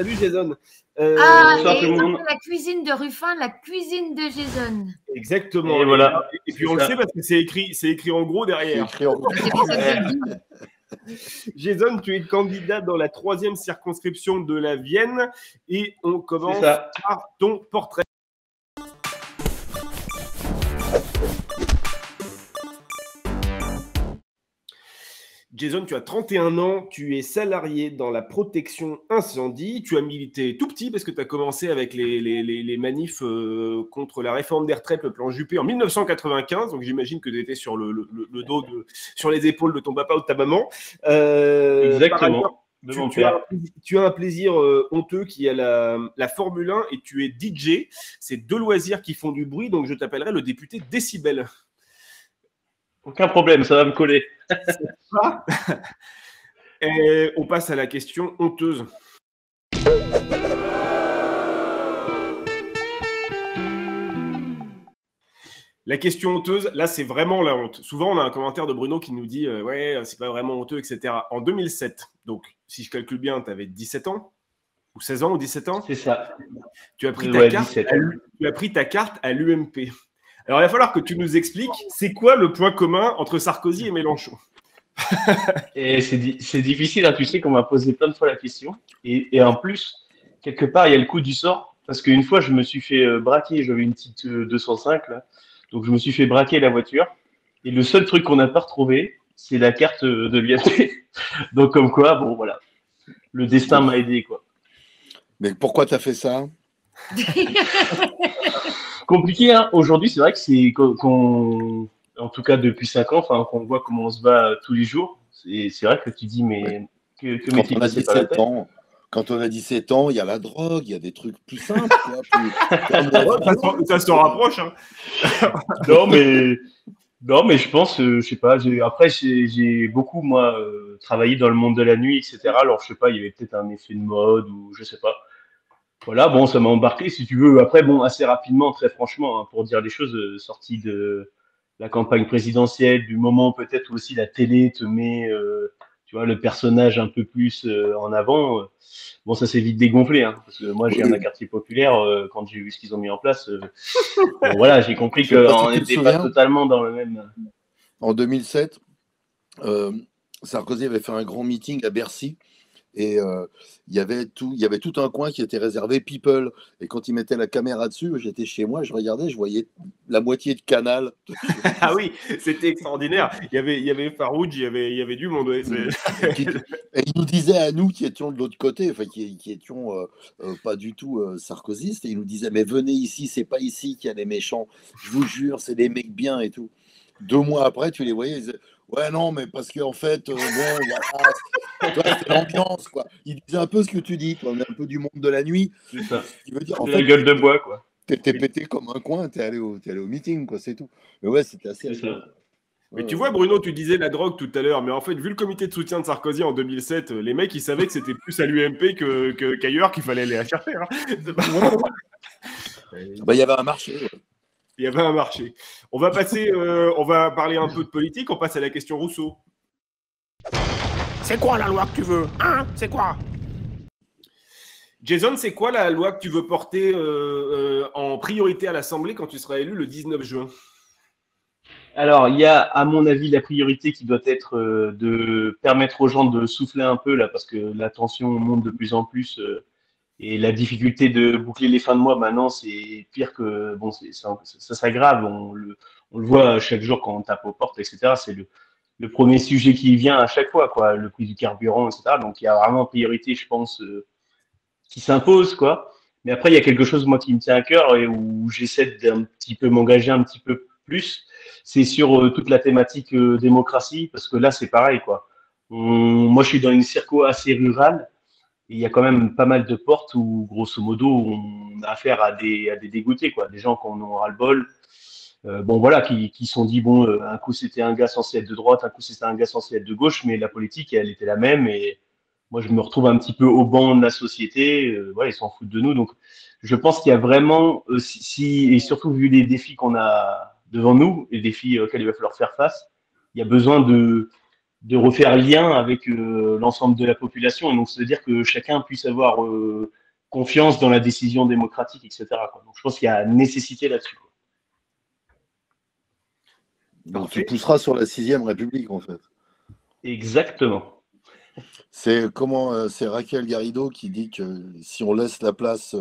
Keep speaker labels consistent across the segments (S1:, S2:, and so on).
S1: Salut Jason.
S2: Bonsoir
S3: Et
S2: tout le monde.
S3: la cuisine de Ruffin, la cuisine de Jason.
S1: Exactement.
S2: Et voilà.
S1: Et puis on le sait parce que c'est écrit en gros
S4: C'est
S1: derrière.
S4: écrit en gros.
S3: C'est pour ça que je le dis.
S1: Jason, tu es candidat dans la 3e circonscription de la Vienne et on commence
S2: C'est ça.
S1: par ton portrait. Jason, tu as 31 ans, tu es salarié dans la protection incendie, tu as milité tout petit parce que tu as commencé avec les manifs contre la réforme des retraites, le plan Juppé en 1995, donc j'imagine que tu étais sur le dos, sur les épaules de ton papa ou de ta maman.
S2: Exactement.
S1: Tu as un plaisir honteux qui est la Formule 1 et tu es DJ. C'est 2 loisirs qui font du bruit, donc je t'appellerai le député Décibel.
S2: Aucun problème, ça va me coller.
S1: Et on passe à la question honteuse. La question honteuse, là, c'est vraiment la honte. Souvent, on a un commentaire de Bruno qui nous dit ouais, c'est pas vraiment honteux, etc. En 2007, donc si je calcule bien, tu avais 17 ans ou 16 ans ou 17 ans.
S2: C'est ça.
S1: Tu as pris
S2: Ouais,
S1: ta carte à l'UMP. Alors, il va falloir que tu nous expliques, c'est quoi le point commun entre Sarkozy et Mélenchon?
S2: Et c'est difficile, hein, tu sais qu'on m'a posé plein de fois la question. Et en plus, quelque part, il y a le coup du sort. Parce qu'une fois, je me suis fait braquer, j'avais une petite 205 là. Donc, je me suis fait braquer la voiture. Et le seul truc qu'on n'a pas retrouvé, c'est la carte de l'UMP. Donc, comme quoi, bon, voilà. Le destin m'a aidé, quoi.
S4: Mais pourquoi tu as fait ça?
S2: Compliqué, hein. Aujourd'hui, c'est vrai que c'est en tout cas depuis 5 ans, enfin, qu'on voit comment on se bat tous les jours. C'est vrai que tu dis, mais que
S4: Quand
S2: m'est-il
S4: on a
S2: passé par la
S4: 17
S2: tête?
S4: ans, quand on a 17 ans, il y a la drogue, il y a des trucs plus simples, quoi.
S1: Ça se rapproche. Hein.
S2: Non, mais je pense, je sais pas. Après, j'ai beaucoup moi travaillé dans le monde de la nuit, etc. Alors, je sais pas, il y avait peut-être un effet de mode ou je sais pas. Voilà, bon, ça m'a embarqué, si tu veux. Après, bon, assez rapidement, très franchement, hein, pour dire les choses, sorti de la campagne présidentielle, du moment peut-être où aussi la télé te met, tu vois, le personnage un peu plus en avant. Bon, ça s'est vite dégonflé, hein, parce que moi, j'ai un quartier populaire. Quand j'ai vu ce qu'ils ont mis en place, bon, voilà, j'ai compris
S4: Je sais pas si
S2: qu'on
S4: tu te
S2: n'était pas
S4: souviens.
S2: totalement dans le même.
S4: En 2007, Sarkozy avait fait un grand meeting à Bercy et il y avait tout un coin qui était réservé People. Et quand il mettait la caméra dessus, j'étais chez moi, je regardais, je voyais la moitié de Canal.
S1: Ah oui, c'était extraordinaire. Il y avait Farouj, il y avait du monde. Ouais.
S4: Et il nous disait à nous qui étions de l'autre côté, enfin qui étions pas du tout sarkozystes, et il nous disait mais venez ici, c'est pas ici qu'il y a les méchants, je vous jure, c'est des mecs bien et tout. 2 mois après, tu les voyais, ils disaient ouais non mais parce qu'en fait bon voilà, toi c'est l'ambiance quoi. Il disait un peu ce que tu dis, toi, on est un peu du monde de la nuit.
S2: C'est ça.
S4: Tu veux dire en
S2: C'est
S4: fait
S2: la gueule de bois, quoi.
S4: t'es pété comme un coin, t'es allé au meeting quoi, c'est tout. Mais ouais, c'était assez
S2: C'est ça.
S4: rigolo.
S1: Mais tu vois, Bruno, tu disais la drogue tout à l'heure, mais en fait, vu le comité de soutien de Sarkozy en 2007, les mecs, ils savaient que c'était plus à l'UMP qu'ailleurs qu'il fallait aller la chercher. Hein.
S4: Bah, il y avait un marché. Ouais.
S1: Il y avait un marché. On va parler un peu de politique, on passe à la question Rousseau.
S5: C'est quoi la loi que tu veux? Hein? C'est quoi?
S1: Jason, c'est quoi la loi que tu veux porter en priorité à l'Assemblée quand tu seras élu le 19 juin?
S2: Alors, il y a, à mon avis, la priorité qui doit être de permettre aux gens de souffler un peu, là, parce que la tension monte de plus en plus. Et la difficulté de boucler les fins de mois, maintenant, c'est pire que. Bon, ça s'aggrave. On le voit chaque jour quand on tape aux portes, etc. C'est le premier sujet qui vient à chaque fois, quoi. Le prix du carburant, etc. Donc, il y a vraiment priorité, je pense, qui s'impose, quoi. Mais après, il y a quelque chose, moi, qui me tient à cœur et où j'essaie d'un petit peu m'engager un petit peu plus. C'est sur toute la thématique démocratie, parce que là, c'est pareil, quoi. Moi, je suis dans une circo assez rurale. Et il y a quand même pas mal de portes où, grosso modo, on a affaire à des dégoûtés, quoi. Des gens qui en ont ras-le-bol. Bon, voilà, qui se sont dit, bon, un coup c'était un gars censé être de droite, un coup c'était un gars censé être de gauche, mais la politique, elle était la même. Et moi, je me retrouve un petit peu au banc de la société. Voilà, ils s'en foutent de nous. Donc, je pense qu'il y a vraiment, et surtout vu les défis qu'on a devant nous, les défis auxquels il va falloir faire face, il y a besoin de refaire lien avec l'ensemble de la population, et donc c'est-à-dire que chacun puisse avoir confiance dans la décision démocratique, etc., quoi. Donc je pense qu'il y a nécessité là-dessus, quoi.
S4: Donc tu pousseras sur la 6e République, en fait.
S2: Exactement.
S4: C'est Raquel Garrido qui dit que si on laisse la place,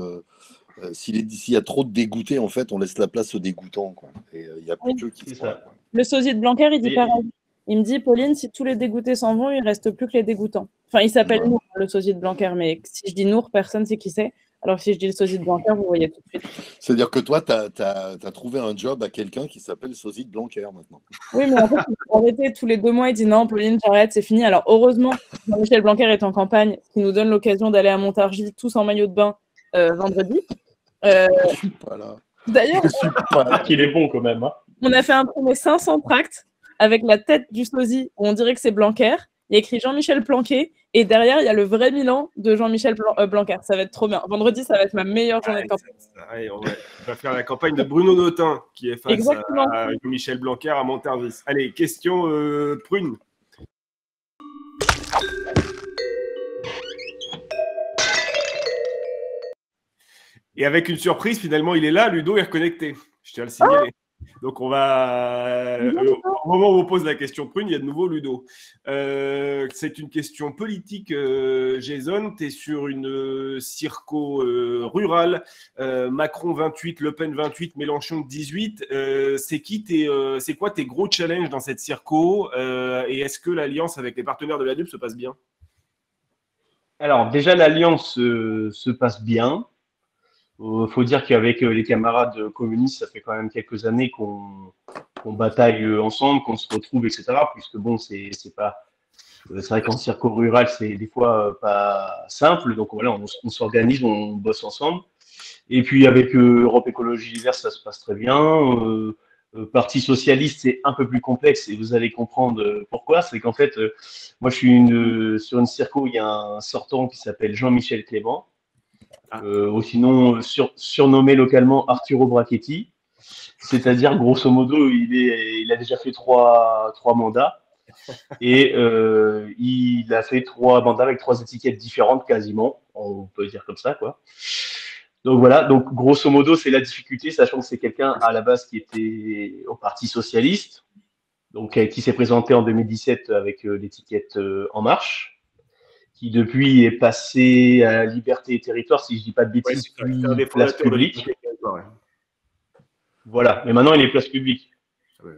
S4: s'il y a trop de dégoûtés, en fait, on laisse la place aux dégoûtants, quoi. Et il y a plus que qui se voient, quoi.
S6: Le sosie de Blanquer, il dit
S2: Et-
S6: pareil. Il me dit, Pauline, si tous les dégoûtés s'en vont, il reste plus que les dégoûtants. Enfin, il s'appelle Nour, le sosie de Blanquer, mais si je dis Nour, personne ne sait qui c'est. Alors que si je dis le sosie de Blanquer, vous voyez tout de suite.
S4: C'est-à-dire que toi, tu as trouvé un job à quelqu'un qui s'appelle sosie de Blanquer maintenant.
S6: Oui, mais en fait, il faut arrêter tous les 2 mois. Il dit non, Pauline, j'arrête, c'est fini. Alors, heureusement, Jean-Michel Blanquer est en campagne, ce qui nous donne l'occasion d'aller à Montargis, tous en maillot de bain, vendredi.
S4: Je suis pas là.
S6: D'ailleurs,
S4: Je suis pas là.
S2: qu'il est bon quand même, hein.
S6: on a fait imprimer 500 tracts avec la tête du sosie, où on dirait que c'est Blanquer. Il y a écrit Jean-Michel Planquet, et derrière, il y a le vrai Milan de Jean-Michel Blanquer. Ça va être trop bien. Vendredi, ça va être ma meilleure journée de campagne.
S1: Allez, on va faire la campagne de Bruno Notin, qui est face
S6: Exactement.
S1: à Michel Blanquer à Montargis. Allez, question prune. Et avec une surprise, finalement, il est là, Ludo est reconnecté. Je tiens à le signaler. Donc, on va. Au moment où on pose la question prune, il y a de nouveau Ludo. C'est une question politique, Jason. Tu es sur une circo rurale. Macron 28, Le Pen 28, Mélenchon 18. C'est quoi tes gros challenges dans cette circo et est-ce que l'alliance avec les partenaires de la NUP se passe bien?
S2: Alors, déjà, l'alliance se passe bien. Faut dire qu'avec les camarades communistes, ça fait quand même quelques années qu'on bataille ensemble, qu'on se retrouve, etc. Puisque bon, c'est vrai qu'en circo rural, c'est des fois pas simple. Donc voilà, on s'organise, on bosse ensemble. Et puis avec Europe Écologie Les Verts, ça se passe très bien. Parti socialiste, c'est un peu plus complexe et vous allez comprendre pourquoi. C'est qu'en fait, moi, je suis sur une circo, il y a un sortant qui s'appelle Jean-Michel Clément. Ou sinon surnommé localement Arturo Brachetti, c'est-à-dire grosso modo il a déjà fait trois mandats et il a fait 3 mandats avec 3 étiquettes différentes quasiment, on peut dire comme ça, quoi. Donc voilà, donc grosso modo c'est la difficulté, sachant que c'est quelqu'un à la base qui était au Parti socialiste, donc qui s'est présenté en 2017 avec l'étiquette En Marche, qui depuis est passé à Liberté et Territoire, si je dis pas de bêtises, puis Place Publique. Voilà, mais maintenant il est Place Publique. Ouais.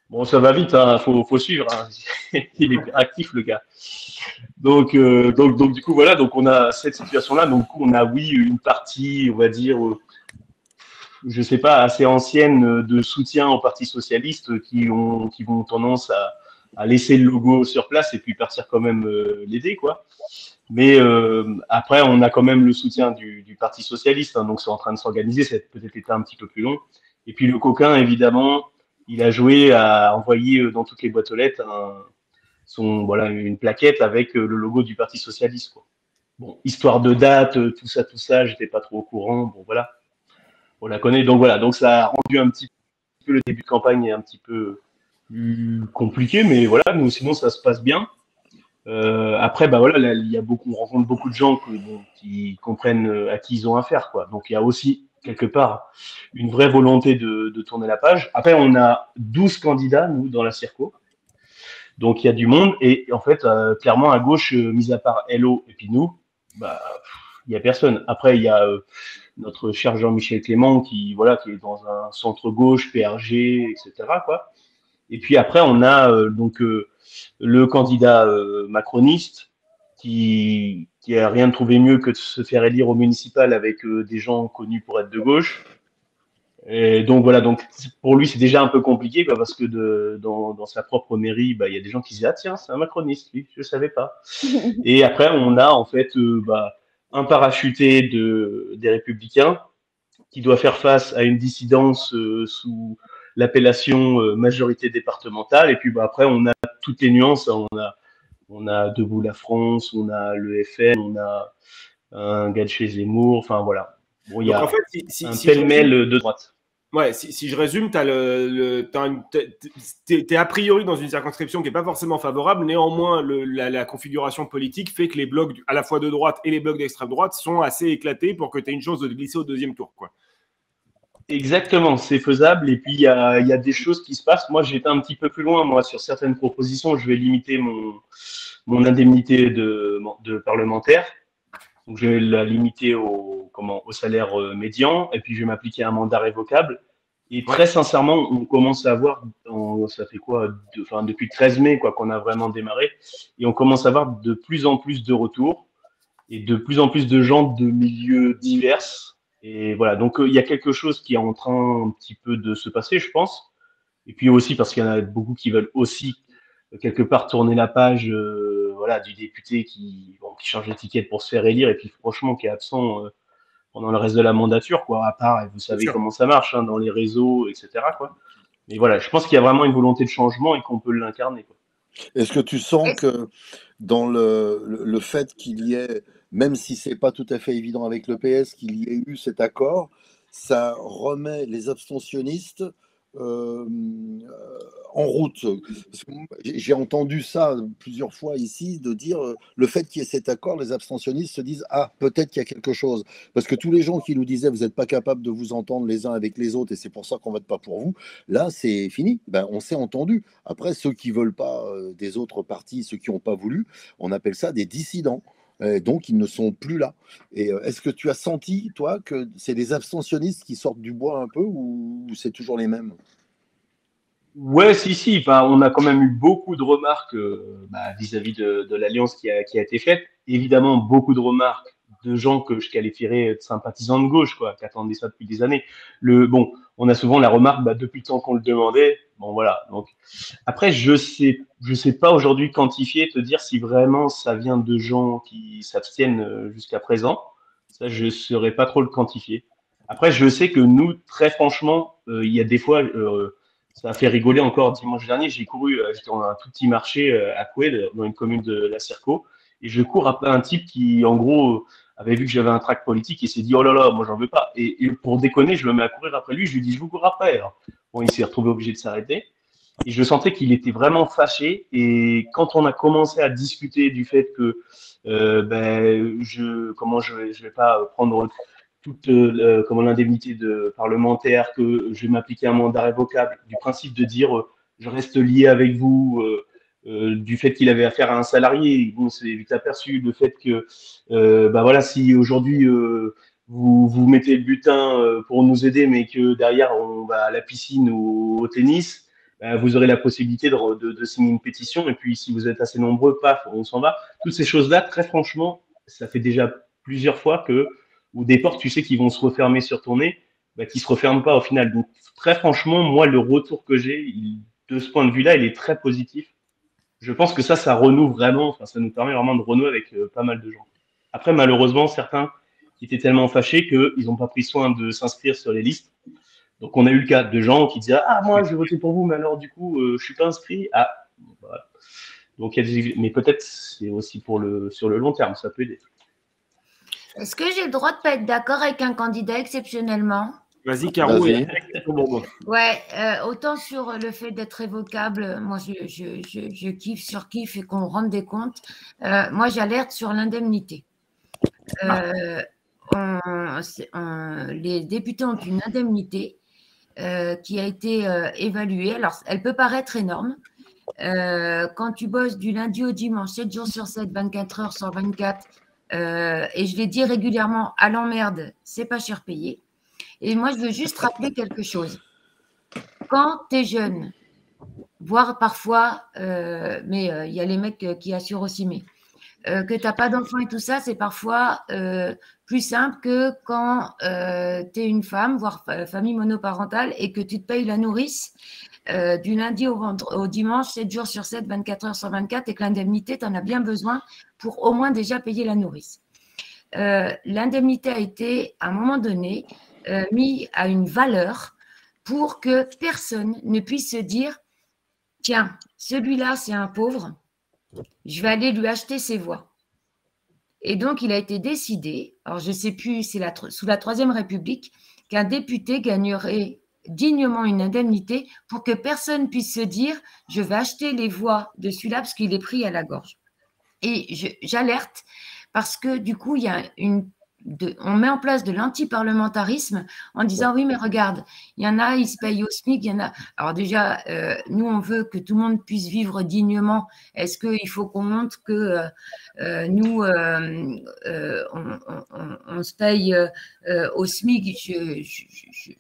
S2: Bon, ça va vite, hein, faut suivre, hein. Il est actif le gars. Donc du coup voilà, donc on a cette situation-là. Donc du coup, on a une partie, on va dire, je sais pas, assez ancienne de soutien au Parti socialiste qui vont tendance à laisser le logo sur place et puis partir quand même l'aider, quoi. Mais après, on a quand même le soutien du Parti socialiste, hein, donc c'est en train de s'organiser, ça a peut-être été un petit peu plus long. Et puis le coquin, évidemment, il a joué à envoyer dans toutes les boîtes aux lettres une plaquette avec le logo du Parti socialiste, quoi. Bon, histoire de date, tout ça, j'étais pas trop au courant. Bon, voilà, on la connaît. Donc voilà, donc ça a rendu un petit peu le début de campagne un petit peu compliqué, mais voilà, nous sinon ça se passe bien. Après, bah voilà, là, on rencontre beaucoup de gens qui comprennent à qui ils ont affaire, quoi. Donc il y a aussi quelque part une vraie volonté de tourner la page. Après, on a 12 candidats, nous, dans la circo. Donc il y a du monde et en fait, clairement à gauche, mis à part Hello et puis nous, bah il y a personne. Après, il y a notre cher Jean-Michel Clément qui est dans un centre gauche, PRG, etc., quoi. Et puis après, on a le candidat macroniste qui a rien trouvé mieux que de se faire élire au municipal avec des gens connus pour être de gauche. Et donc voilà, donc pour lui c'est déjà un peu compliqué, quoi, parce que dans sa propre mairie, bah, il y a des gens qui disent ah tiens c'est un macroniste, lui, je savais pas. Et après on a en fait un parachuté des Républicains qui doit faire face à une dissidence sous l'appellation majorité départementale. Et puis bah, après, on a toutes les nuances. On a Debout la France, on a le FN, on a un gars de chez Zemmour. Enfin voilà. Bon, il y a un pêle-mêle de droite.
S1: Ouais, si je résume, t'es a priori dans une circonscription qui n'est pas forcément favorable. Néanmoins, la configuration politique fait que les blocs à la fois de droite et les blocs d'extrême droite sont assez éclatés pour que tu aies une chance de te glisser au deuxième tour, quoi.
S2: Exactement, c'est faisable. Et puis, il y a des choses qui se passent. Moi, j'étais un petit peu plus loin. Moi, sur certaines propositions, je vais limiter mon indemnité de parlementaire. Donc, je vais la limiter au salaire médian. Et puis, je vais m'appliquer un mandat révocable. Et très sincèrement, on commence à voir, ça fait quoi, depuis le 13 mai, quoi, qu'on a vraiment démarré. Et on commence à voir de plus en plus de retours et de plus en plus de gens de milieux divers. Et voilà, donc il y a quelque chose qui est en train un petit peu de se passer, je pense. Et puis aussi parce qu'il y en a beaucoup qui veulent aussi quelque part tourner la page voilà, du député qui change d'étiquette pour se faire élire et puis franchement qui est absent pendant le reste de la mandature, quoi, à part, et vous savez comment ça marche hein, dans les réseaux, etc. Quoi. Mais voilà, je pense qu'il y a vraiment une volonté de changement et qu'on peut l'incarner. Quoi.
S4: Est-ce que tu sens que dans le fait qu'il y ait, même si ce n'est pas tout à fait évident avec le PS, qu'il y ait eu cet accord, ça remet les abstentionnistes en route? Parce que j'ai entendu ça plusieurs fois ici, de dire le fait qu'il y ait cet accord, les abstentionnistes se disent ah, peut-être qu'il y a quelque chose. Parce que tous les gens qui nous disaient vous n'êtes pas capable de vous entendre les uns avec les autres et c'est pour ça qu'on ne vote pas pour vous, là c'est fini. Ben, on s'est entendu. Après, ceux qui ne veulent pas des autres partis, ceux qui n'ont pas voulu, on appelle ça des dissidents. Donc, ils ne sont plus là. Et est-ce que tu as senti, toi, que c'est les abstentionnistes qui sortent du bois un peu ou c'est toujours les mêmes?
S2: Ouais, si. Enfin, on a quand même eu beaucoup de remarques vis-à-vis de l'alliance qui a été faite. Évidemment, beaucoup de remarques de gens que je qualifierais de sympathisants de gauche, quoi, qui attendaient ça depuis des années. On a souvent la remarque, depuis le temps qu'on le demandait. Bon, voilà. Donc, après, je sais pas aujourd'hui quantifier, te dire si vraiment ça vient de gens qui s'abstiennent jusqu'à présent. Ça, je saurais pas trop le quantifier. Après, je sais que nous, très franchement, il y a des fois, ça a fait rigoler encore dimanche dernier. J'ai couru, j'étais dans un tout petit marché à Coued, dans une commune de la Circo, et je cours après un type qui, en gros, avait vu que j'avais un tract politique et s'est dit oh là là, moi j'en veux pas. Et pour déconner, je me mets à courir après lui. Je lui dis je vous cours après. Alors, bon, il s'est retrouvé obligé de s'arrêter. Et je sentais qu'il était vraiment fâché. Et quand on a commencé à discuter du fait que je vais pas prendre toute l'indemnité de parlementaire, que je vais m'appliquer un mandat révocable, du principe de dire je reste lié avec vous, du fait qu'il avait affaire à un salarié, bon, c'est vite aperçu, le fait que si aujourd'hui vous mettez le butin pour nous aider, mais que derrière on va à la piscine ou au tennis, vous aurez la possibilité de signer une pétition, et puis si vous êtes assez nombreux, paf, on s'en va. Toutes ces choses-là, très franchement, ça fait déjà plusieurs fois ou des portes, tu sais, qui vont se refermer sur ton nez, qui se referment pas au final. Donc, très franchement, moi, le retour que j'ai, de ce point de vue-là, il est très positif. Je pense que ça renoue vraiment, enfin, ça nous permet vraiment de renouer avec pas mal de gens. Après, malheureusement, certains qui étaient tellement fâchés qu'ils n'ont pas pris soin de s'inscrire sur les listes. Donc, on a eu le cas de gens qui disaient ah, moi, je vais voter pour vous, mais alors, du coup, je suis pas inscrit. Ah, voilà. Donc, mais peut-être c'est aussi sur le long terme, ça peut aider.
S3: Est-ce que j'ai le droit de ne pas être d'accord avec un candidat exceptionnellement?
S1: Vas-y, Caro.
S4: Vas-y.
S3: Ouais, autant sur le fait d'être révocable, moi je kiffe, surkiffe et qu'on rende des comptes. Moi, j'alerte sur l'indemnité. Les députés ont une indemnité qui a été évaluée. Alors, elle peut paraître énorme. Quand tu bosses du lundi au dimanche, 7 jours sur 7, 24 heures sur 24, et je l'ai dit régulièrement, à l'emmerde, c'est pas cher payé. Et moi, je veux juste rappeler quelque chose. Quand tu es jeune, voire parfois, mais il y a les mecs qui assurent aussi, mais que tu n'as pas d'enfant et tout ça, c'est parfois plus simple que quand tu es une femme, voire famille monoparentale, et que tu te payes la nourrice du lundi au dimanche, 7 jours sur 7, 24 heures sur 24, et que l'indemnité, tu en as bien besoin pour au moins déjà payer la nourrice. L'indemnité a été, à un moment donné, mis à une valeur pour que personne ne puisse se dire « Tiens, celui-là, c'est un pauvre, je vais aller lui acheter ses voix. » Et donc, il a été décidé, alors je ne sais plus, c'est sous la Troisième République, qu'un député gagnerait dignement une indemnité pour que personne puisse se dire je vais acheter les voix de celui-là parce qu'il est pris à la gorge. Et j'alerte parce que du coup, il y a on met en place de l'antiparlementarisme en disant oui, mais regarde, il y en a, ils se payent au SMIC, il y en a. Alors déjà, nous, on veut que tout le monde puisse vivre dignement. Est-ce qu'il faut qu'on montre que nous, on se paye au SMIC? Je suis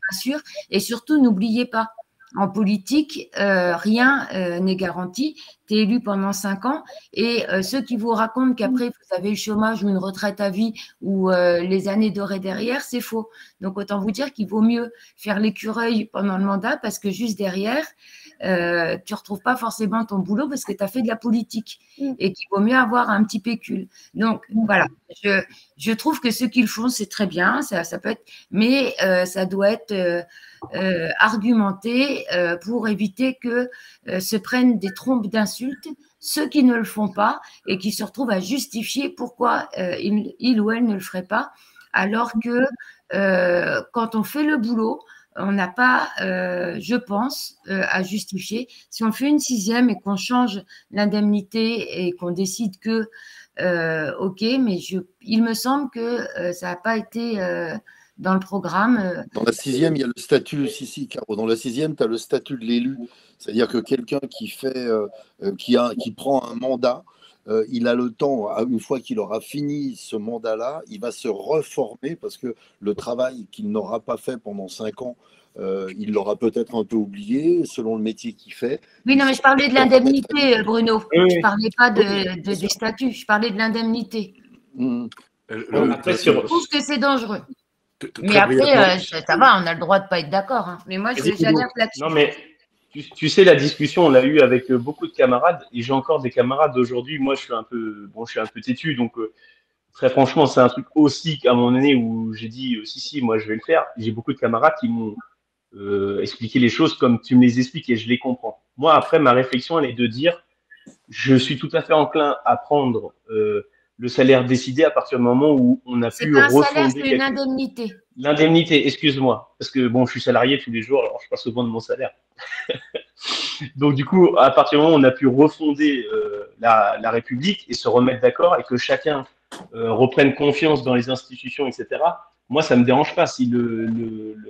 S3: pas sûre. Et surtout, n'oubliez pas, en politique, rien n'est garanti. Tu es élu pendant 5 ans et ceux qui vous racontent qu'après, vous avez le chômage ou une retraite à vie ou les années dorées derrière, c'est faux. Donc, autant vous dire qu'il vaut mieux faire l'écureuil pendant le mandat parce que juste derrière, tu ne retrouves pas forcément ton boulot parce que tu as fait de la politique et qu'il vaut mieux avoir un petit pécule. Donc, voilà, je trouve que ce qu'ils font, c'est très bien, ça peut être, mais ça doit être argumenté pour éviter que se prennent des trompes d'insultes ceux qui ne le font pas et qui se retrouvent à justifier pourquoi il ou elle ne le ferait pas, alors que quand on fait le boulot, on n'a pas, je pense, à justifier. Si on fait une 6e et qu'on change l'indemnité et qu'on décide que, ok, mais il me semble que ça n'a pas été dans le programme.
S4: Dans la 6e, il y a le statut, si, Caro, dans la 6e, tu as le statut de l'élu. C'est-à-dire que quelqu'un qui prend un mandat, il a le temps, une fois qu'il aura fini ce mandat-là, il va se reformer parce que le travail qu'il n'aura pas fait pendant 5 ans, il l'aura peut-être un peu oublié selon le métier qu'il fait.
S3: Oui, non, mais je parlais de l'indemnité, Bruno. Je ne parlais pas du statut, je parlais de l'indemnité. Je trouve que c'est dangereux. Mais après, ça va, on a le droit de ne pas être d'accord. Hein. Mais moi, j'alerte là-dessus.
S2: Non, mais tu sais, la discussion, on l'a eu avec beaucoup de camarades, et j'ai encore des camarades aujourd'hui. Moi, je suis un peu têtu, donc très franchement, c'est un truc aussi à mon année où j'ai dit si, moi, je vais le faire. J'ai beaucoup de camarades qui m'ont expliqué les choses comme tu me les expliques et je les comprends. Moi, après, ma réflexion, elle est de dire, je suis tout à fait enclin à prendre le salaire décidé à partir du moment où on a pu refonder.
S3: C'est pas un salaire, c'est une indemnité.
S2: L'indemnité, excuse-moi, parce que bon, je suis salarié tous les jours, alors je parle souvent de mon salaire. Donc du coup, à partir du moment où on a pu refonder la République et se remettre d'accord et que chacun reprenne confiance dans les institutions, etc., moi, ça ne me dérange pas si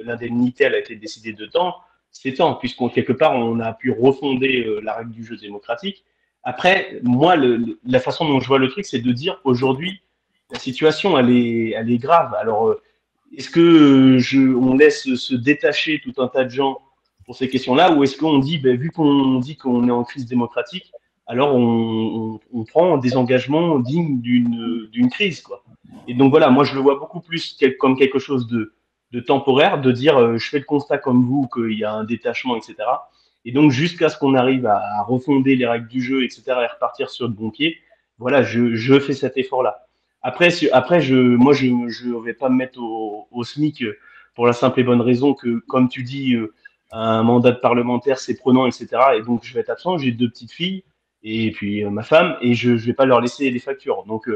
S2: l'indemnité elle a été décidée de temps, c'est temps, puisqu'on quelque part, on a pu refonder la règle du jeu démocratique. Après, moi, la façon dont je vois le truc, c'est de dire aujourd'hui, la situation, elle est grave. Alors, est-ce que on laisse se détacher tout un tas de gens pour ces questions-là, ou est-ce qu'on dit, vu qu'on dit qu'on est en crise démocratique, alors on prend des engagements dignes d'une crise, quoi. Et donc voilà, moi je le vois beaucoup plus comme quelque chose de temporaire, de dire je fais le constat comme vous qu'il y a un détachement, etc. Et donc jusqu'à ce qu'on arrive à refonder les règles du jeu, etc., et repartir sur de bons pieds, voilà, je fais cet effort-là. Après, moi je vais pas me mettre au SMIC pour la simple et bonne raison que, comme tu dis, un mandat de parlementaire c'est prenant, etc. Et donc je vais être absent. J'ai 2 petites filles et puis ma femme, et je vais pas leur laisser les factures. Donc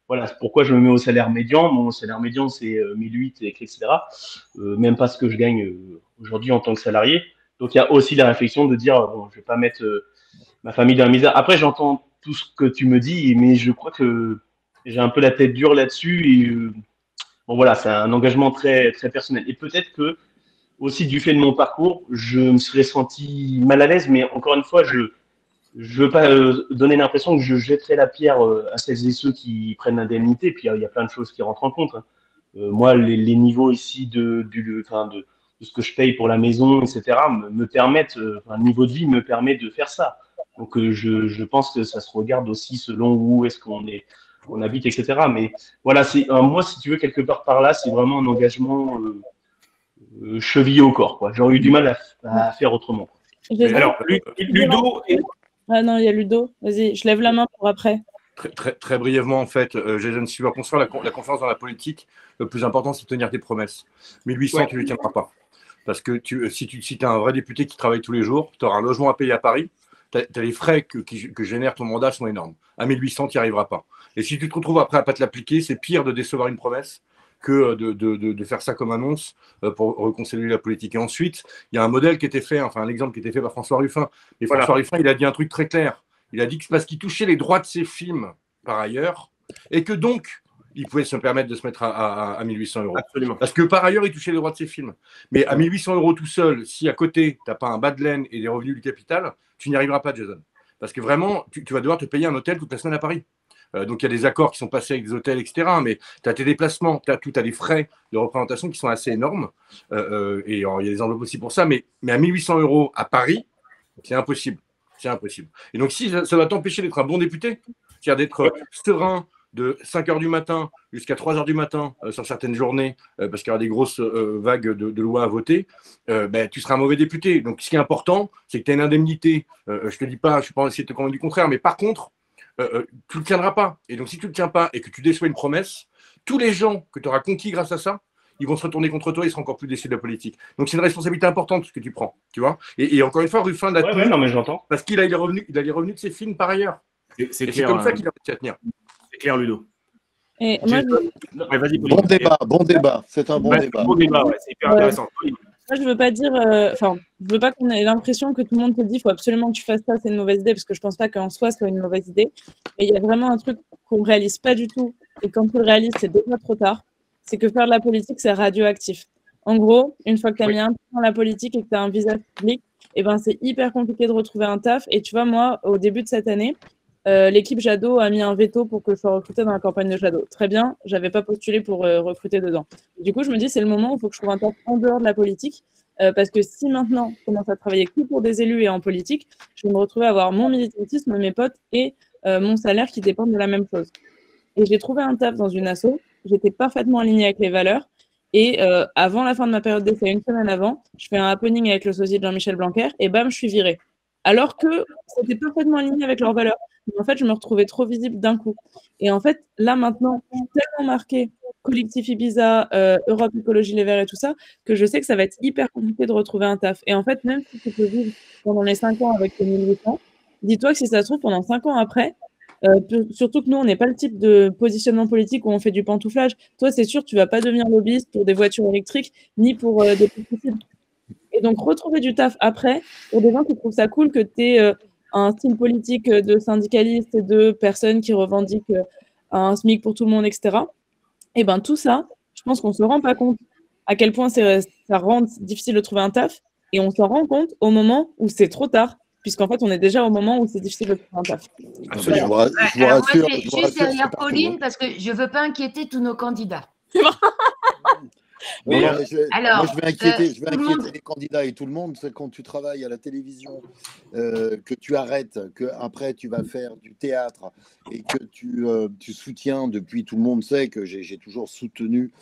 S2: voilà, c'est pourquoi je me mets au salaire médian. Mon salaire médian, c'est 1008, etc. Même pas ce que je gagne aujourd'hui en tant que salarié. Donc, il y a aussi la réflexion de dire, bon, je vais pas mettre ma famille dans la misère. Après, j'entends tout ce que tu me dis, mais je crois que j'ai un peu la tête dure là-dessus. Et bon, voilà, c'est un engagement très, très personnel. Et peut-être que, aussi du fait de mon parcours, je me serais senti mal à l'aise, mais encore une fois, je veux pas donner l'impression que je jetterai la pierre à celles et ceux qui prennent l'indemnité. Puis il y a plein de choses qui rentrent en compte. Hein. Moi, les niveaux ici de ce que je paye pour la maison, etc., me permettent, le niveau de vie me permet de faire ça. Donc je pense que ça se regarde aussi selon où est-ce qu'on habite, etc. Mais voilà, moi, si tu veux, quelque part par là, c'est vraiment un engagement chevillé au corps, quoi. J'aurais eu du mal à faire autrement.
S1: Alors, Ludo.
S6: Ah non, il y a Ludo. Vas-y, je lève la main pour après.
S7: Très brièvement, en fait, Jason, si tu vas construire la confiance dans la politique, le plus important, c'est de tenir tes promesses. 1800, tu ne les tiendras pas. Parce que si tu as un vrai député qui travaille tous les jours, tu auras un logement à payer à Paris, tu as les frais que génère ton mandat sont énormes. À 1800, tu n'y arriveras pas. Et si tu te retrouves après à ne pas te l'appliquer, c'est pire de décevoir une promesse que de faire ça comme annonce pour réconcilier la politique. Et ensuite, il y a un modèle qui était fait, enfin un exemple qui était fait par François Ruffin. Et François Ruffin, il a dit un truc très clair. Il a dit que c'est parce qu'il touchait les droits de ses films par ailleurs, et que donc, il pouvait se permettre de se mettre à 1 800 €.
S1: Absolument.
S7: Parce que par ailleurs, il touchait les droits de ses films. Mais à 1 800 € tout seul, si à côté, tu n'as pas un bas de laine et des revenus du capital, tu n'y arriveras pas, Jason. Parce que vraiment, tu vas devoir te payer un hôtel toute la semaine à Paris. Donc, il y a des accords qui sont passés avec des hôtels, etc. Mais tu as tes déplacements, tu as des frais de représentation qui sont assez énormes. Et alors, il y a des enveloppes aussi pour ça. Mais à 1 800 € à Paris, c'est impossible. C'est impossible. Et donc, si ça va t'empêcher d'être un bon député, c'est-à-dire d'être serein de 5 h du matin jusqu'à 3 h du matin sur certaines journées, parce qu'il y aura des grosses vagues de lois à voter, tu seras un mauvais député. Donc, ce qui est important, c'est que tu as une indemnité. Je ne te dis pas, je ne suis pas en essayer de te convaincre du contraire, mais par contre, tu ne le tiendras pas. Et donc, si tu ne le tiens pas et que tu déçois une promesse, tous les gens que tu auras conquis grâce à ça, ils vont se retourner contre toi et ils seront encore plus déçus de la politique. Donc, c'est une responsabilité importante ce que tu prends, tu vois. Et encore une fois, Ruffin l'a
S2: Ouais, non, mais j'entends.
S7: parce qu'il a les revenus de ses films par ailleurs.
S1: C'est
S7: Et
S1: clair,
S7: c'est comme ça qu'il a réussi à tenir.
S1: C'est clair, Ludo.
S6: Et moi,
S1: Ouais, vas-y, Pauline.
S4: Bon débat. C'est un bon
S1: Ouais,
S4: débat.
S1: bon débat, ouais, c'est hyper
S6: Ouais.
S1: intéressant. Pauline.
S6: Moi, je veux pas dire, je veux pas qu'on ait l'impression que tout le monde te dit, il faut absolument que tu fasses ça, c'est une mauvaise idée, parce que je pense pas qu'en soi, ce soit une mauvaise idée. Mais il y a vraiment un truc qu'on réalise pas du tout, et quand tu le réalises, c'est déjà trop tard. C'est que faire de la politique, c'est radioactif. En gros, une fois que tu as mis un pied dans la politique et que tu as un visage public, eh ben, c'est hyper compliqué de retrouver un taf. Et tu vois, moi, au début de cette année, l'équipe Jadot a mis un veto pour que je sois recrutée dans la campagne de Jadot. Très bien, j'avais pas postulé pour recruter dedans. Du coup, je me dis, c'est le moment où il faut que je trouve un taf en dehors de la politique. Parce que si maintenant je commence à travailler que pour des élus et en politique, je vais me retrouver à avoir mon militantisme, mes potes et mon salaire qui dépendent de la même chose. Et j'ai trouvé un taf dans une asso, j'étais parfaitement alignée avec les valeurs. Et avant la fin de ma période d'essai, une semaine avant, je fais un happening avec le sosie de Jean-Michel Blanquer et bam, je suis virée. Alors que c'était parfaitement aligné avec leurs valeurs. Mais en fait, je me retrouvais trop visible d'un coup. Et en fait, là maintenant, je suis tellement marquée collectif Ibiza, Europe Écologie Les Verts et tout ça, que je sais que ça va être hyper compliqué de retrouver un taf. Et en fait, même si tu peux vivre pendant les 5 ans avec tes 1800, dis-toi que si ça se trouve, pendant 5 ans après, surtout que nous, on n'est pas le type de positionnement politique où on fait du pantouflage. Toi, c'est sûr, tu vas pas devenir lobbyiste pour des voitures électriques, ni pour des pesticides. Et donc, retrouver du taf après, pour des gens qui trouvent ça cool que tu aies un style politique de syndicaliste et de personnes qui revendiquent un SMIC pour tout le monde, etc. Et ben tout ça, je pense qu'on ne se rend pas compte à quel point ça rend difficile de trouver un taf. Et on s'en rend compte au moment où c'est trop tard, puisqu'en fait, on est déjà au moment où c'est difficile de trouver un taf.
S1: Absolument.
S3: Alors, moi, je vais juste derrière Pauline, parce que je ne veux pas inquiéter tous nos candidats.
S4: Moi,
S1: Mais,
S4: je vais inquiéter
S3: tout le monde-
S4: les candidats et tout le monde. C'est quand tu travailles à la télévision, que tu arrêtes, que après tu vas faire du théâtre et que tu soutiens, depuis tout le monde sait que j'ai toujours soutenu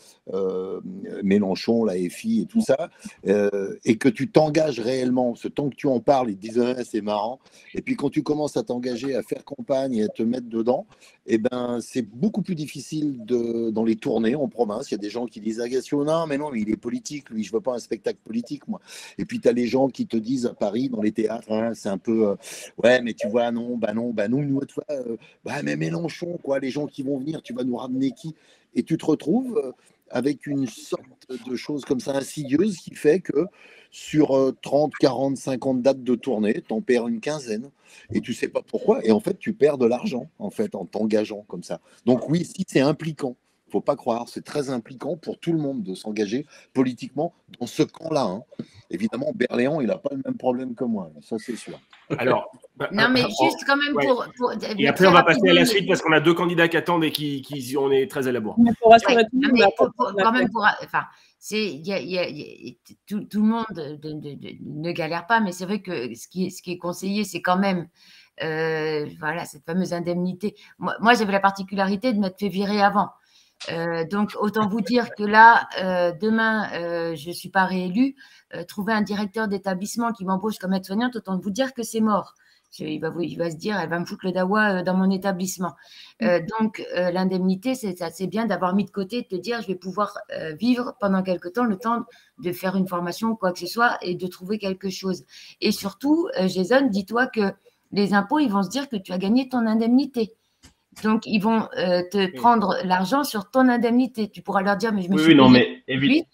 S4: Mélenchon, la FI et tout ça, et que tu t'engages réellement. Ce temps que tu en parles, ils te disent ouais, c'est marrant. Et puis quand tu commences à t'engager, à faire campagne et à te mettre dedans, eh ben, c'est beaucoup plus difficile dans les tournées en province. Il y a des gens qui disent agression, non, mais il est politique, lui, je veux pas un spectacle politique, moi. Et puis, tu as les gens qui te disent à Paris, dans les théâtres, hein, c'est un peu, ouais, mais tu vois, non, nous, tu vois, mais Mélenchon, quoi, les gens qui vont venir, tu vas nous ramener qui? Et tu te retrouves avec une sorte de chose comme ça insidieuse qui fait que sur 30, 40, 50 dates de tournée, tu en perds une quinzaine et tu sais pas pourquoi. Et en fait, tu perds de l'argent en fait en t'engageant comme ça. Donc oui, si c'est impliquant, faut pas croire, c'est très impliquant pour tout le monde de s'engager politiquement dans ce camp-là. Hein. Évidemment, Berléand, il n'a pas le même problème que moi, ça c'est sûr.
S1: Alors,
S3: non, mais juste quand même
S1: ouais.
S3: pour
S1: Et après, on va passer à la suite parce qu'on a deux candidats qui attendent et on est très à la bourre.
S6: Mais pour rassurer tout le
S3: Non,
S6: monde,
S3: mais
S6: après,
S3: quand même, enfin, tout le monde ne galère pas, mais c'est vrai que ce qui est conseillé, c'est quand même voilà, cette fameuse indemnité. Moi j'avais la particularité de m'être fait virer avant. Donc, autant vous dire que là, demain, je ne suis pas réélue. Trouver un directeur d'établissement qui m'embauche comme aide-soignante, autant vous dire que c'est mort. Il va se dire, elle va me foutre le dawa dans mon établissement. Donc, l'indemnité, c'est bien d'avoir mis de côté, de te dire, je vais pouvoir vivre pendant quelque temps, le temps de faire une formation ou quoi que ce soit et de trouver quelque chose. Et surtout, Jason, dis-toi que les impôts, ils vont se dire que tu as gagné ton indemnité. Donc, ils vont te prendre l'argent sur ton indemnité. Tu pourras leur dire, mais je me suis
S2: Oui, non,
S3: payé
S2: mais
S3: lui.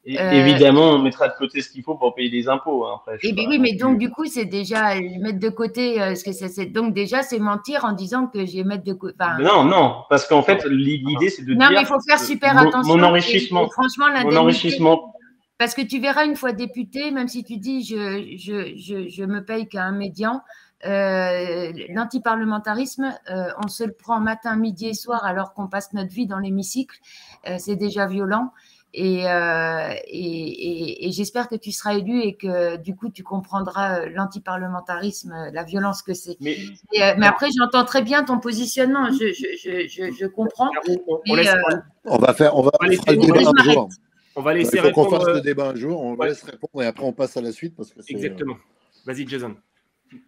S2: évidemment, on mettra de côté ce qu'il faut pour payer des impôts. Hein, après,
S3: Eh bien oui, mais donc du coup, c'est déjà mettre de côté ce que c'est. Donc déjà, c'est mentir en disant que je vais mettre de côté. Enfin,
S2: non, parce qu'en fait, l'idée, c'est de
S3: non,
S2: dire
S3: mais il faut faire super
S2: mon
S3: attention.
S2: enrichissement.
S3: Et franchement,
S2: Mon
S3: l'indemnité.
S2: enrichissement.
S3: Parce que tu verras une fois député, même si tu dis je me paye qu'à un médian, l'antiparlementarisme, on se le prend matin, midi et soir alors qu'on passe notre vie dans l'hémicycle. C'est déjà violent. Et j'espère que tu seras élu et que du coup tu comprendras l'antiparlementarisme, la violence que c'est. Mais après, j'entends très bien ton positionnement. Je comprends.
S4: On va faire le débat un jour.
S1: On va laisser
S4: répondre. Il faut qu'on fasse le
S1: répondre.
S4: débat un jour, on laisse répondre et après on passe à la suite. Parce que
S1: Exactement. Vas-y, Jason.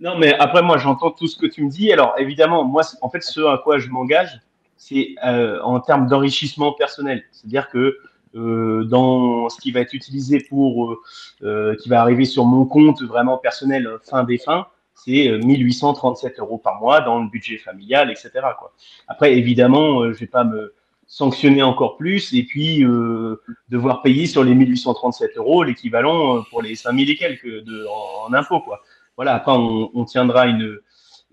S2: Non, mais après, moi, j'entends tout ce que tu me dis. Alors, évidemment, moi, en fait, ce à quoi je m'engage, c'est en termes d'enrichissement personnel. C'est-à-dire que dans ce qui va être utilisé pour, qui va arriver sur mon compte vraiment personnel fin des fins, c'est 1 837 € par mois dans le budget familial, etc. quoi. Après, évidemment, je ne vais pas me sanctionner encore plus et puis devoir payer sur les 1 837 € l'équivalent pour les 5 000 et quelques en impôts, quoi. Voilà, après, on tiendra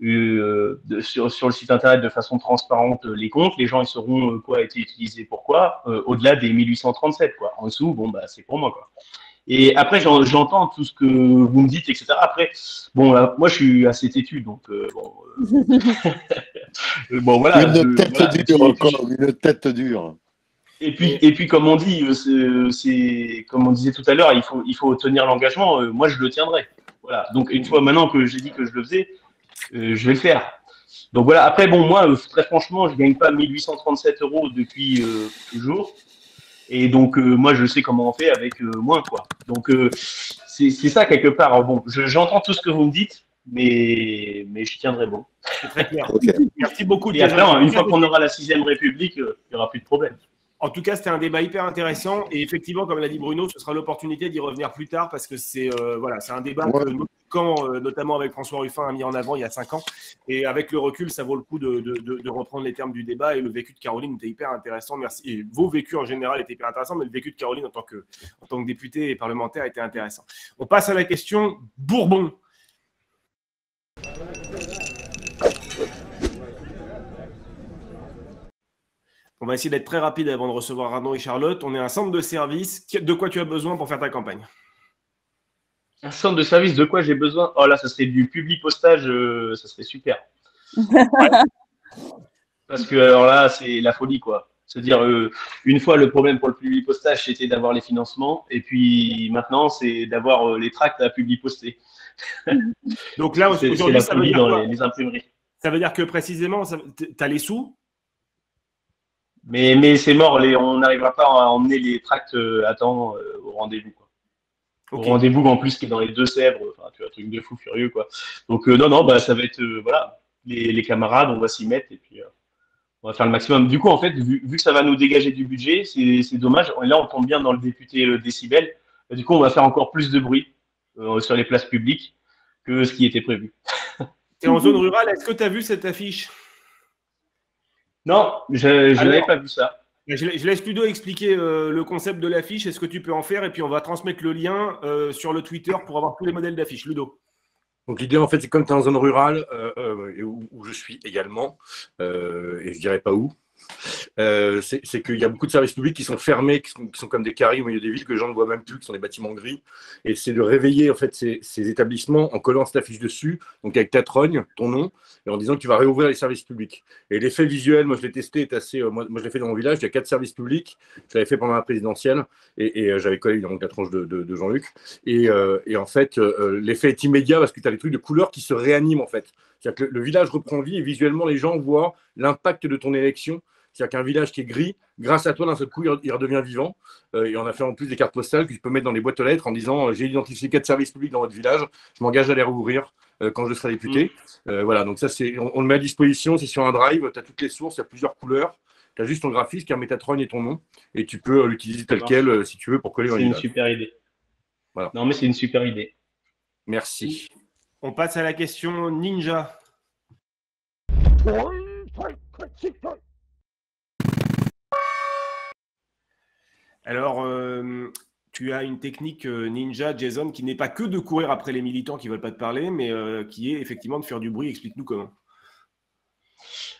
S2: sur le site internet de façon transparente les comptes. Les gens ils sauront quoi a été utilisé pourquoi, au-delà des 1837, quoi. En dessous, bon, bah, c'est pour moi, quoi. Et après, j'entends tout ce que vous me dites, etc. Après, bon, moi, je suis assez têtu, donc bon, voilà.
S4: Une tête dure, encore, une tête dure.
S2: Et puis, comme on dit, c'est comme on disait tout à l'heure, il faut tenir l'engagement. Moi, je le tiendrai. Voilà. Donc, une fois maintenant que j'ai dit que je le faisais, je vais le faire. Donc voilà. Après, bon, moi, très franchement, je gagne pas 1 837 € depuis toujours. Et donc, moi, je sais comment on fait avec moins, quoi. Donc, c'est ça, quelque part. Bon, j'entends tout ce que vous me dites, mais je tiendrai bon.
S1: C'est très clair.
S4: Okay.
S1: Merci beaucoup.
S2: Et après, une fois qu'on aura la 6e République, il n'y aura plus de problème.
S1: En tout cas, c'était un débat hyper intéressant. Et effectivement, comme l'a dit Bruno, ce sera l'opportunité d'y revenir plus tard parce que c'est un débat que notre camp, notamment avec François Ruffin, a mis en avant il y a 5 ans. Et avec le recul, ça vaut le coup de reprendre les termes du débat. Et le vécu de Caroline était hyper intéressant. Merci. Et vos vécus en général étaient hyper intéressants, mais le vécu de Caroline en tant que députée et parlementaire était intéressant. On passe à la question Bourbon. On va essayer d'être très rapide avant de recevoir Arnaud et Charlotte. On est un centre de service. De quoi tu as besoin pour faire ta campagne?
S2: Un centre de service, de quoi j'ai besoin? Oh là, ça serait du publipostage, ça serait super. Parce que alors là, c'est la folie, quoi. C'est-à-dire, une fois, le problème pour le publipostage, c'était d'avoir les financements. Et puis maintenant, c'est d'avoir les tracts à publiposter.
S1: Donc là, aujourd'hui, ça veut dire
S2: dans
S1: quoi?
S2: les imprimeries.
S1: Ça veut dire que précisément, tu as les sous?
S2: Mais c'est mort, on n'arrivera pas à emmener les tracts à temps au rendez-vous. Okay. Au rendez-vous en plus qui est dans les Deux-Sèvres, enfin, tu vois, un truc de fou furieux, quoi. Donc non, bah, ça va être voilà, les camarades, on va s'y mettre et puis on va faire le maximum. Du coup, en fait, vu que ça va nous dégager du budget, c'est dommage. Et là, on tombe bien dans le député décibel. Et du coup, on va faire encore plus de bruit sur les places publiques que ce qui était prévu.
S1: Et en zone rurale, est-ce que tu as vu cette affiche?
S2: Non, je n'avais pas vu ça.
S1: Je laisse Ludo expliquer le concept de l'affiche et ce que tu peux en faire. Et puis, on va transmettre le lien sur le Twitter pour avoir tous les modèles d'affiches. Ludo.
S7: Donc, l'idée, en fait, c'est comme tu es en zone rurale, où je suis également, et je ne dirais pas où, c'est qu'il y a beaucoup de services publics qui sont fermés, qui sont comme des caries au milieu des villes, que les gens ne voient même plus, qui sont des bâtiments gris. Et c'est de réveiller en fait, ces établissements en collant cette affiche dessus, donc avec ta trogne, ton nom, et en disant que tu vas réouvrir les services publics. Et l'effet visuel, moi je l'ai testé, est assez. Moi je l'ai fait dans mon village, il y a 4 services publics, je l'avais fait pendant la présidentielle, et j'avais collé évidemment la tronche de Jean-Luc. Et en fait, l'effet est immédiat parce que tu as des trucs de couleurs qui se réaniment en fait. C'est-à-dire que le village reprend vie et visuellement les gens voient l'impact de ton élection. C'est-à-dire qu'un village qui est gris, grâce à toi, d'un seul coup, il redevient vivant. Et on a fait en plus des cartes postales que tu peux mettre dans les boîtes aux lettres en disant j'ai identifié 4 services publics dans votre village, je m'engage à les rouvrir quand je serai député. Voilà, donc ça, on le met à disposition, c'est sur un drive, tu as toutes les sources, il y a plusieurs couleurs. Tu as juste ton graphiste qui remet ta trogne et ton nom, et tu peux l'utiliser tel quel si tu veux pour coller dans les villages.
S2: C'est une super idée.
S7: Voilà.
S2: Non, mais c'est une super idée.
S7: Merci.
S1: On passe à la question Ninja. Alors, tu as une technique ninja, Jason, qui n'est pas que de courir après les militants qui ne veulent pas te parler, mais qui est effectivement de faire du bruit. Explique-nous comment.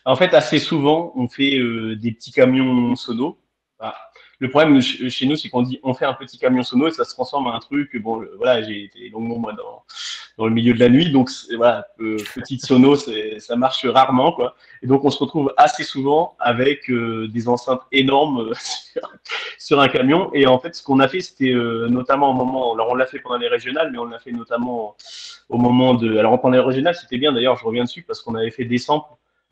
S2: En fait, assez souvent, on fait des petits camions sonos. Enfin, le problème chez nous, c'est qu'on dit on fait un petit camion sono et ça se transforme en un truc. Bon, voilà, j'ai été longuement moi dans le milieu de la nuit, donc voilà, petite sono, ça marche rarement, quoi. Et donc on se retrouve assez souvent avec des enceintes énormes sur un camion. Et en fait, ce qu'on a fait, c'était notamment au moment, alors on l'a fait pendant les régionales, mais on l'a fait notamment au moment de, alors pendant les régionales, c'était bien d'ailleurs, je reviens dessus parce qu'on avait fait des samples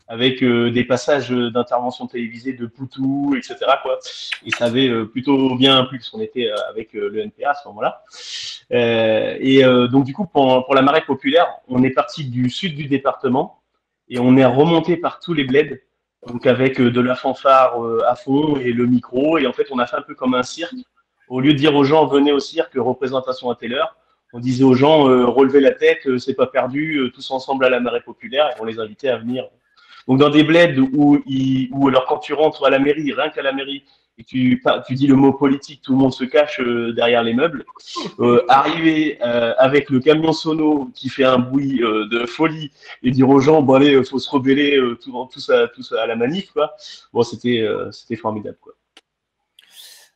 S2: avec des passages d'intervention télévisée de Poutou, etc., quoi. Et ça avait plutôt bien plu, parce qu'on était avec le NPA à ce moment-là. Donc, du coup, pour la marée populaire, on est parti du sud du département et on est remonté par tous les bleds, donc avec de la fanfare à fond et le micro. Et en fait, on a fait un peu comme un cirque. Au lieu de dire aux gens, venez au cirque, représentation à telle heure, on disait aux gens, relevez la tête, c'est pas perdu, tous ensemble à la marée populaire, et on les invitait à venir. Donc, dans des bleds où alors quand tu rentres à la mairie, rien qu'à la mairie, et tu dis le mot politique, tout le monde se cache derrière les meubles. Arriver avec le camion sono qui fait un bruit de folie et dire aux gens, bon allez, faut se rebeller tous à la manif, quoi. Bon, c'était formidable, quoi.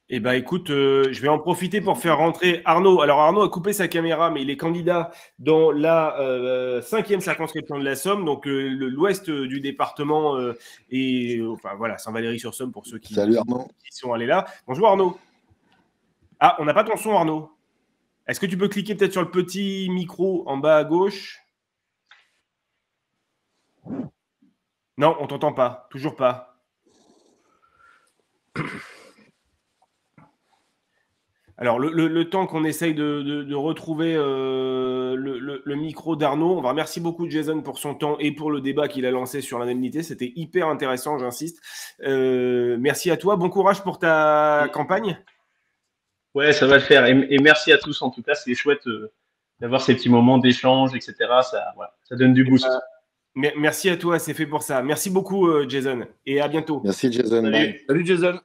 S1: Eh bien, écoute, je vais en profiter pour faire rentrer Arnaud. Alors, Arnaud a coupé sa caméra, mais il est candidat dans la 5e circonscription de la Somme, donc l'ouest du département et enfin voilà, Saint-Valery-sur-Somme pour ceux qui sont allés là. Bonjour Arnaud. Ah, on n'a pas ton son, Arnaud. Est-ce que tu peux cliquer peut-être sur le petit micro en bas à gauche? Non, on t'entend pas. Toujours pas. Alors, le temps qu'on essaye de retrouver le micro d'Arnaud, on va remercier beaucoup Jason pour son temps et pour le débat qu'il a lancé sur l'indemnité. C'était hyper intéressant, j'insiste. Merci à toi. Bon courage pour ta campagne.
S2: Ouais, ça va le faire. Et merci à tous. En tout cas, c'est chouette d'avoir ces petits moments d'échange, etc. Ça donne du boost.
S1: Merci à toi, c'est fait pour ça. Merci beaucoup, Jason. Et à bientôt.
S4: Merci, Jason.
S7: Salut Jason.